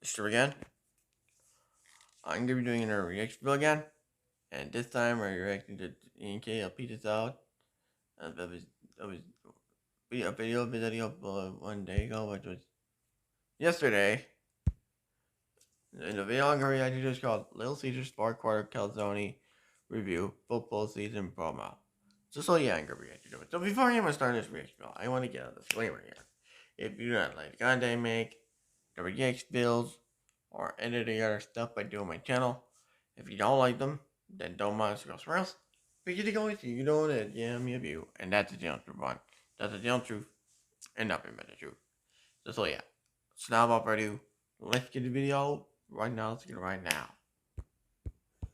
Mister again. I'm gonna be doing another reaction video again, and this time we're reacting to ENK. I'll beat this out. That was a video one day ago, which was yesterday. And the video I'm gonna react to is called Little Caesars 4-quarter Calzony review football season promo. So yeah, I'm gonna react to it. So before I even start this reaction video, I want to get a disclaimer here. If you don't like the content I make, the reaction videos, or any of the other stuff I do on my channel, if you don't like them, then don't mind us somewhere else. Because you can always see, you know that, yeah, me a view, and that's the damn truth, one. That's the damn truth, and nothing but the truth. So yeah, so now without further ado, let's get the video right now. Let's get it right now.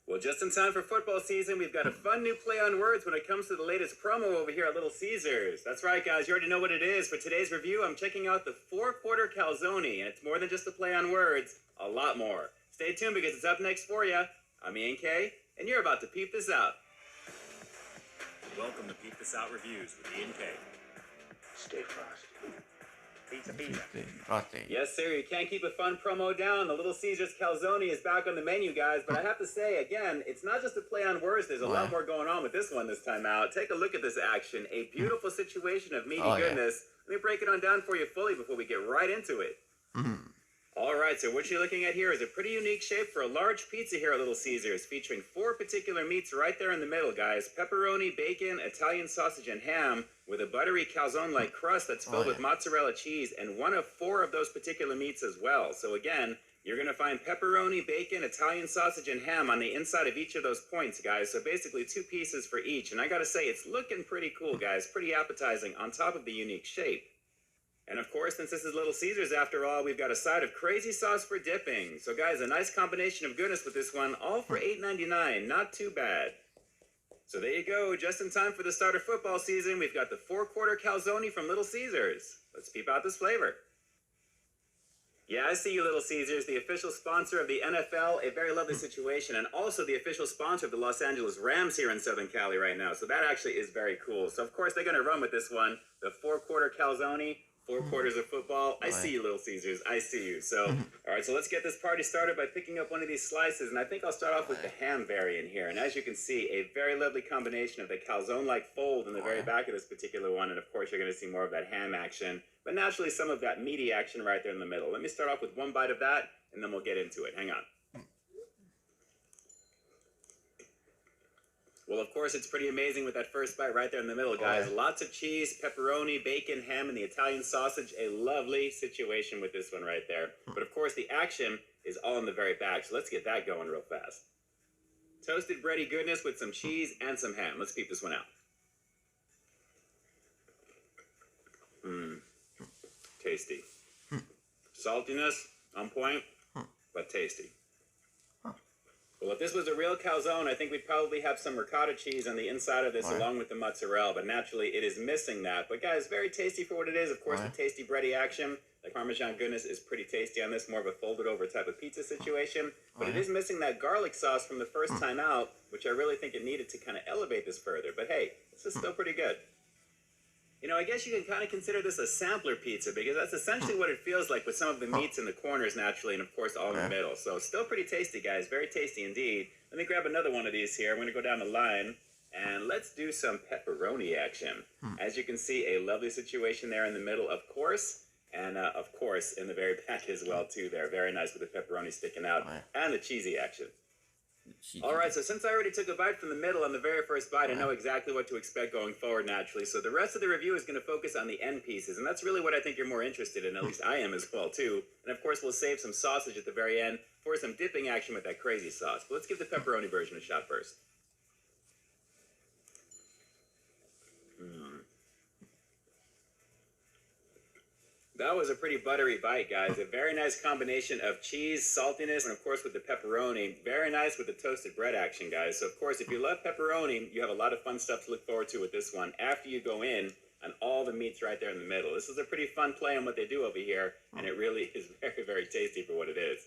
Well, just in time for football season, we've got a fun new play on words when it comes to the latest promo over here at Little Caesars. That's right, guys. You already know what it is. For today's review, I'm checking out the 4-quarter Calzony, and it's more than just a play on words, a lot more. Stay tuned because it's up next for you. I'm Ian K, and you're about to peep this out. Welcome to Peep This Out Reviews with Ian K. Stay frosty. Pizza. Yes, sir. You can't keep a fun promo down. The Little Caesars Calzony is back on the menu, guys. But I have to say, again, it's not just a play on words. There's a lot more going on with this one this time out. Take a look at this action. A beautiful situation of meaty goodness. Let me break it on down for you fully before we get right into it. All right, so what you're looking at here is a pretty unique shape for a large pizza here at Little Caesars, featuring 4 particular meats right there in the middle, guys. Pepperoni, bacon, Italian sausage, and ham, with a buttery calzone-like crust that's filled with mozzarella cheese, and one of 4 of those particular meats as well. So again, you're going to find pepperoni, bacon, Italian sausage, and ham on the inside of each of those points, guys. So basically 2 pieces for each. And I got to say, it's looking pretty cool, guys. Pretty appetizing on top of the unique shape. And of course, since this is Little Caesars after all, we've got a side of crazy sauce for dipping. So guys, a nice combination of goodness with this one, all for $8.99, not too bad. So there you go, just in time for the start of football season, we've got the 4-quarter Calzony from Little Caesars. Let's peep out this flavor. Yeah, I see you, Little Caesars, the official sponsor of the NFL, a very lovely situation, and also the official sponsor of the Los Angeles Rams here in Southern Cali right now. So that actually is very cool. So of course, they're going to run with this one, the 4-quarter Calzony. 4 quarters of football. I see you, Little Caesars. I see you. So, all right, so let's get this party started by picking up one of these slices. And I think I'll start off with the ham variant here. And as you can see, a very lovely combination of the calzone-like fold in the very back of this particular one. And of course, you're going to see more of that ham action, but naturally some of that meaty action right there in the middle. Let me start off with one bite of that, and then we'll get into it. Hang on. Well, of course, it's pretty amazing with that first bite right there in the middle, guys. Lots of cheese, pepperoni, bacon, ham, and the Italian sausage. A lovely situation with this one right there. But, of course, the action is all in the very back, so let's get that going real fast. Toasted bready goodness with some cheese and some ham. Let's peep this one out. Tasty. Saltiness, on point, but tasty. Well, if this was a real calzone, I think we'd probably have some ricotta cheese on the inside of this along with the mozzarella, but naturally it is missing that. But guys, very tasty for what it is. Of course, the tasty bready action, the Parmesan goodness is pretty tasty on this, more of a folded over type of pizza situation. But it is missing that garlic sauce from the first time out, which I really think it needed to kind of elevate this further. But hey, this is still pretty good. You know, I guess you can kind of consider this a sampler pizza because that's essentially what it feels like with some of the meats in the corners naturally and, of course, all in the middle. So still pretty tasty, guys. Very tasty indeed. Let me grab another one of these here. I'm going to go down the line and let's do some pepperoni action. As you can see, a lovely situation there in the middle, of course. And, of course, in the very back as well, too there. Very nice with the pepperoni sticking out and the cheesy action. All right, so since I already took a bite from the middle on the very first bite, I know exactly what to expect going forward naturally. So the rest of the review is going to focus on the end pieces, and that's really what I think you're more interested in, at least I am as well, too. And of course, we'll save some sausage at the very end for some dipping action with that crazy sauce. But let's give the pepperoni version a shot first. That was a pretty buttery bite, guys. A very nice combination of cheese, saltiness, and of course with the pepperoni. Very nice with the toasted bread action, guys. So of course, if you love pepperoni, you have a lot of fun stuff to look forward to with this one after you go in on all the meats right there in the middle. This is a pretty fun play on what they do over here, and it really is very, very tasty for what it is.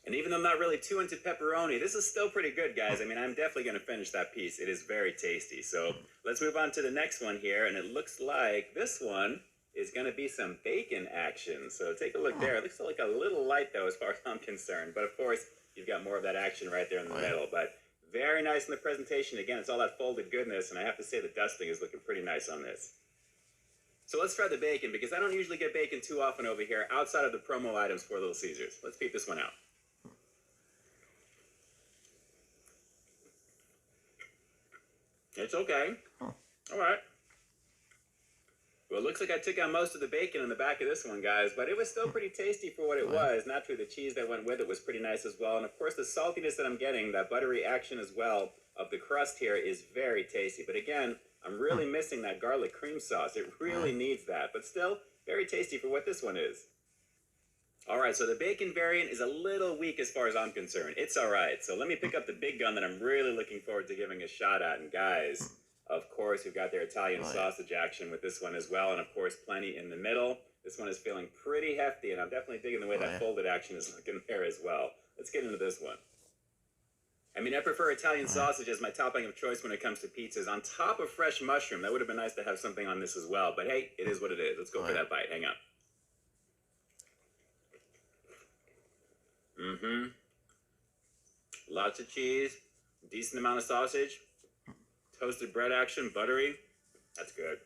And even though I'm not really too into pepperoni, this is still pretty good, guys. I mean, I'm definitely going to finish that piece. It is very tasty. So let's move on to the next one here, and it looks like this one is going to be some bacon action. So take a look there. It looks like a little light, though, as far as I'm concerned. But, of course, you've got more of that action right there in the middle. But very nice in the presentation. Again, it's all that folded goodness, and I have to say the dusting is looking pretty nice on this. So let's try the bacon, because I don't usually get bacon too often over here outside of the promo items for Little Caesars. Let's peep this one out. It's okay. All right. Well, it looks like I took out most of the bacon in the back of this one, guys, but it was still pretty tasty for what it was. Naturally, the cheese that went with it was pretty nice as well. And, of course, the saltiness that I'm getting, that buttery action as well of the crust here is very tasty. But, again, I'm really missing that garlic cream sauce. It really needs that. But still, very tasty for what this one is. All right, so the bacon variant is a little weak as far as I'm concerned. It's all right. So let me pick up the big gun that I'm really looking forward to giving a shot at. And, guys, of course, we've got their Italian sausage action with this one as well. And, of course, plenty in the middle. This one is feeling pretty hefty, and I'm definitely digging the way that folded action is looking there as well. Let's get into this one. I mean, I prefer Italian sausage as my topping of choice when it comes to pizzas. On top of fresh mushroom, that would have been nice to have something on this as well. But, hey, it is what it is. Let's go for that bite. Hang on. Lots of cheese, decent amount of sausage, toasted bread action, buttery. That's good.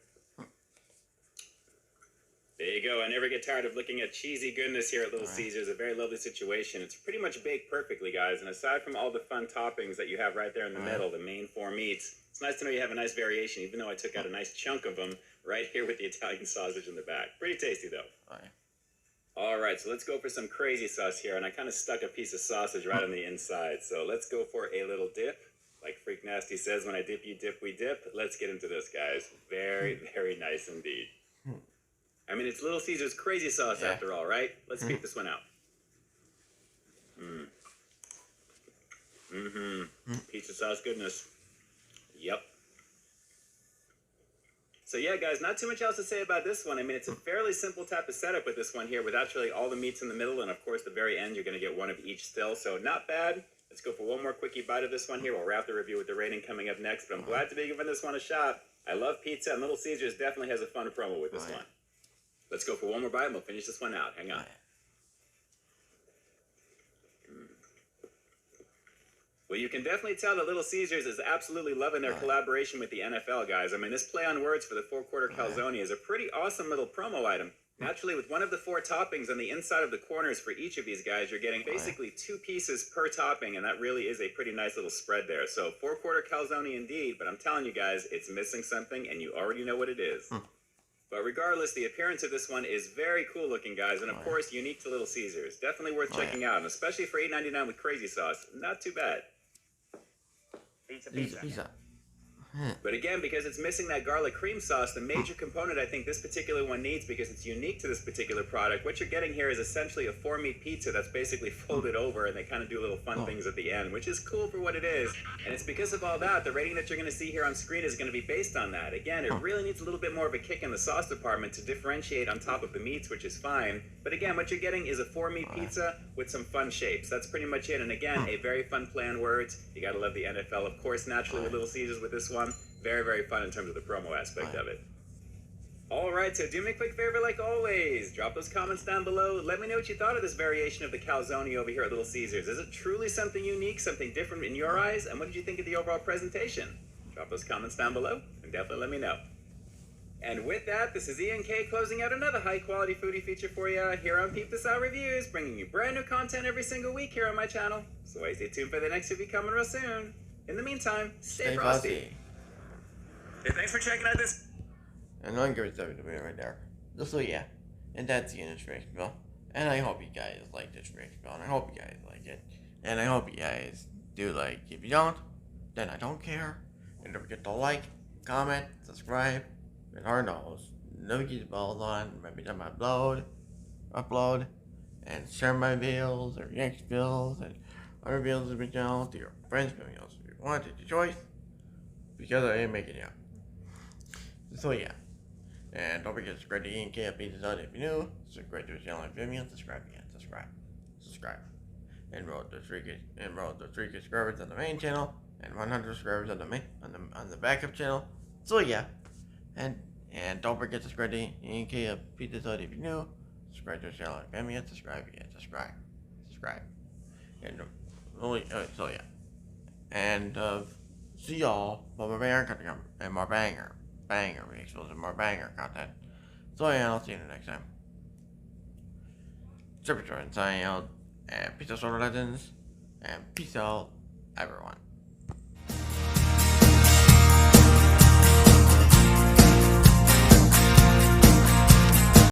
There you go. I never get tired of looking at cheesy goodness here at Little Caesars. A very lovely situation. It's pretty much baked perfectly, guys. And aside from all the fun toppings that you have right there in the middle, the main four meats, it's nice to know you have a nice variation, even though I took out a nice chunk of them right here with the Italian sausage in the back. Pretty tasty, though. All right, so let's go for some crazy sauce here. And I kind of stuck a piece of sausage right on the inside. So let's go for a little dip. Like Freak Nasty says, when I dip, you dip, we dip. Let's get into this, guys. Very, very nice indeed. I mean, it's Little Caesars crazy sauce after all, right? Let's peep this one out. Pizza sauce goodness. Yep. So yeah, guys, not too much else to say about this one. I mean, it's a fairly simple type of setup with this one here, with actually all the meats in the middle, and of course, the very end, you're going to get one of each still. So not bad. Let's go for one more quickie bite of this one here. We'll wrap the review with the rating coming up next, but I'm glad to be giving this one a shot. I love pizza, and Little Caesars definitely has a fun promo with this one. Let's go for one more bite, and we'll finish this one out. Hang on. Well, you can definitely tell that Little Caesars is absolutely loving their collaboration with the NFL, guys. I mean, this play on words for the four-quarter calzone is a pretty awesome little promo item. Naturally, with one of the four toppings on the inside of the corners for each of these guys, you're getting basically 2 pieces per topping, and that really is a pretty nice little spread there. So, four-quarter calzone indeed, but I'm telling you guys, it's missing something, and you already know what it is. But regardless, the appearance of this one is very cool looking, guys, and of course, unique to Little Caesars. Definitely worth checking out, and especially for $8.99 with crazy sauce, not too bad. Pizza. But again, because it's missing that garlic cream sauce, the major component I think this particular one needs, because it's unique to this particular product, what you're getting here is essentially a 4-meat pizza that's basically folded over, and they kind of do little fun things at the end, which is cool for what it is. And it's because of all that, the rating that you're going to see here on screen is going to be based on that. Again, it really needs a little bit more of a kick in the sauce department to differentiate on top of the meats, which is fine. But again, what you're getting is a 4-meat pizza with some fun shapes. That's pretty much it. And again, a very fun play on words. You got to love the NFL, of course, naturally with Little Caesars with this one. Very, very fun in terms of the promo aspect of it. All right, so do me a quick favor like always. Drop those comments down below. Let me know what you thought of this variation of the calzone over here at Little Caesars. Is it truly something unique, something different in your eyes? And what did you think of the overall presentation? Drop those comments down below and definitely let me know. And with that, this is Ian K closing out another high-quality foodie feature for you here on Peep This Out Reviews, bringing you brand new content every single week here on my channel. So stay tuned for the next review coming real soon. In the meantime, stay frosty. Hey, thanks for checking out this. And I'm gonna start the video right there. So yeah, and that's the end of this reaction. And I hope you guys like this reaction, and I hope you guys like it. And I hope you guys do like. If you don't, then I don't care. And don't forget to like, comment, subscribe, and hard nose. Notification bells on. Every time I upload, and share my videos or reaction videos and other videos of my channel to your friends' videos if you want to choice. Because I am making it. So yeah, and don't forget to subscribe to Ian K. Peep This Out if you're new. Subscribe to his channel if you're new. Subscribe again. Subscribe. And roll the 3 subscribers on the main channel and 100 subscribers on the backup channel. So yeah, and And don't forget to subscribe to ENK Pizza Hut if you're new. Subscribe to the channel if you haven't yet. Subscribe. And so yeah. And see y'all for more banger content and more banger reactions and more banger content. So yeah, I'll see you next time. Super signing out, and peace out, Solar Legends, and peace out, everyone.